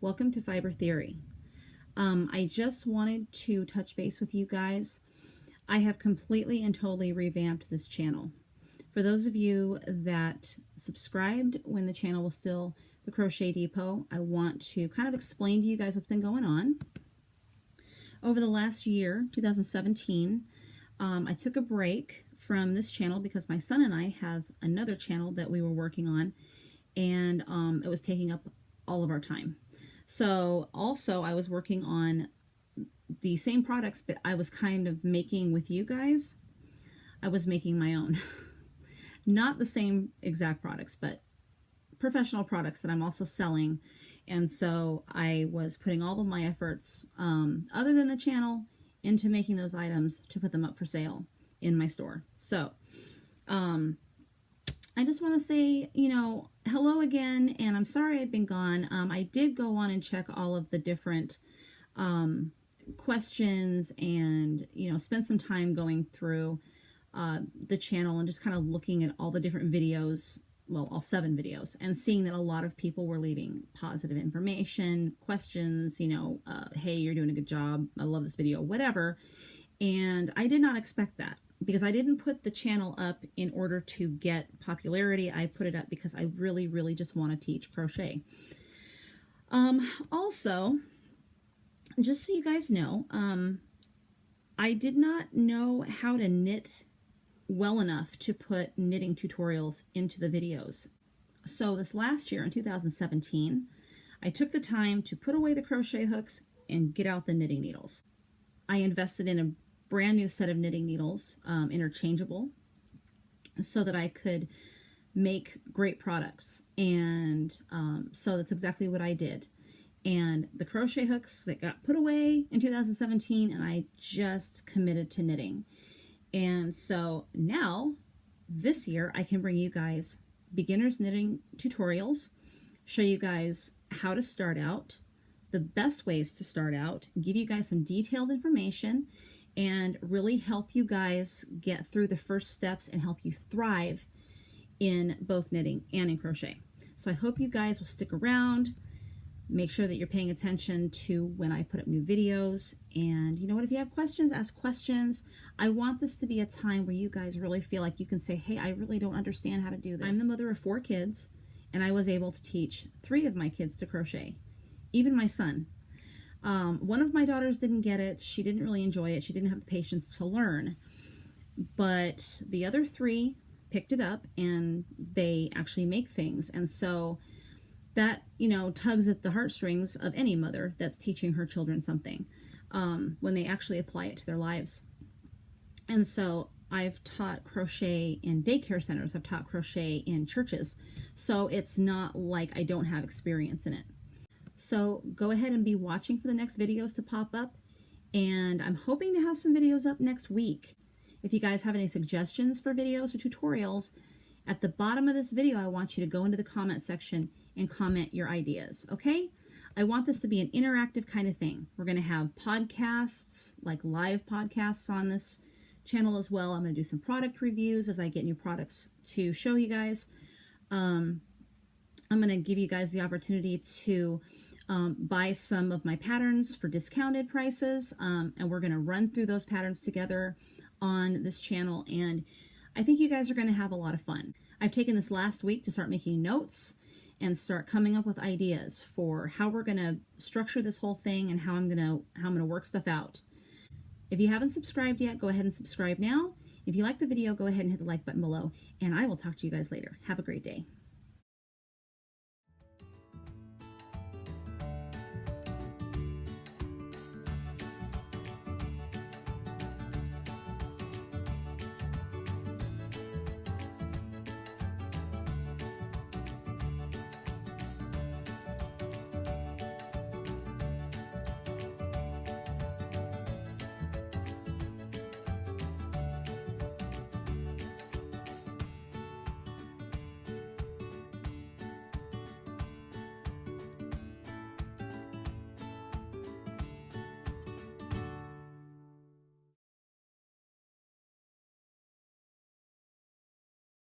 Welcome to Fiber Theory. I just wanted to touch base with you guys. I have completely and totally revamped this channel. For those of you that subscribed when the channel was still the Crochet Depot, I want to kind of explain to you guys what's been going on. Over the last year, 2017, I took a break from this channel because my son and I have another channel that we were working on, and it was taking up all of our time. So also I was working on the same products, but I was kind of making with you guys. I was making my own. Not the same exact products, but professional products that I'm also selling. And so I was putting all of my efforts, other than the channel, into making those items to put them up for sale in my store. So I just want to say, hello again, and I'm sorry I've been gone. I did go on and check all of the different questions and, spend some time going through the channel and just kind of looking at all the different videos, well, all 7 videos, and seeing that a lot of people were leaving positive information, questions, hey, you're doing a good job, I love this video, whatever. And I did not expect that, because I didn't put the channel up in order to get popularity. I put it up because I really, really just want to teach crochet. Also, just so you guys know, I did not know how to knit well enough to put knitting tutorials into the videos. So this last year in 2017, I took the time to put away the crochet hooks and get out the knitting needles. I invested in a brand new set of knitting needles, interchangeable, so that I could make great products. And so that's exactly what I did. And the crochet hooks that got put away in 2017, and I just committed to knitting. And so now, this year, I can bring you guys beginners knitting tutorials, show you guys how to start out, the best ways to start out, give you guys some detailed information, and really help you guys get through the first steps and help you thrive in both knitting and in crochet. So I hope you guys will stick around. Make sure that you're paying attention to when I put up new videos. And you know what, if you have questions, ask questions. I want this to be a time where you guys really feel like you can say, hey, I really don't understand how to do this. I'm the mother of 4 kids, and I was able to teach 3 of my kids to crochet, even my son. One of my daughters didn't get it. She didn't really enjoy it. She didn't have the patience to learn. But the other 3 picked it up, and they actually make things. And so that, tugs at the heartstrings of any mother that's teaching her children something, when they actually apply it to their lives. And so I've taught crochet in daycare centers. I've taught crochet in churches. So it's not like I don't have experience in it. So go ahead and be watching for the next videos to pop up. And I'm hoping to have some videos up next week. If you guys have any suggestions for videos or tutorials, at the bottom of this video, I want you to go into the comment section and comment your ideas, okay? I want this to be an interactive kind of thing. We're going to have podcasts, like live podcasts on this channel as well. I'm going to do some product reviews as I get new products to show you guys. I'm going to give you guys the opportunity to buy some of my patterns for discounted prices, and we're going to run through those patterns together on this channel, and I think you guys are going to have a lot of fun. I've taken this last week to start making notes and start coming up with ideas for how we're going to structure this whole thing and how I'm going to work stuff out. If you haven't subscribed yet, go ahead and subscribe now. If you like the video, go ahead and hit the like button below, and I will talk to you guys later. Have a great day.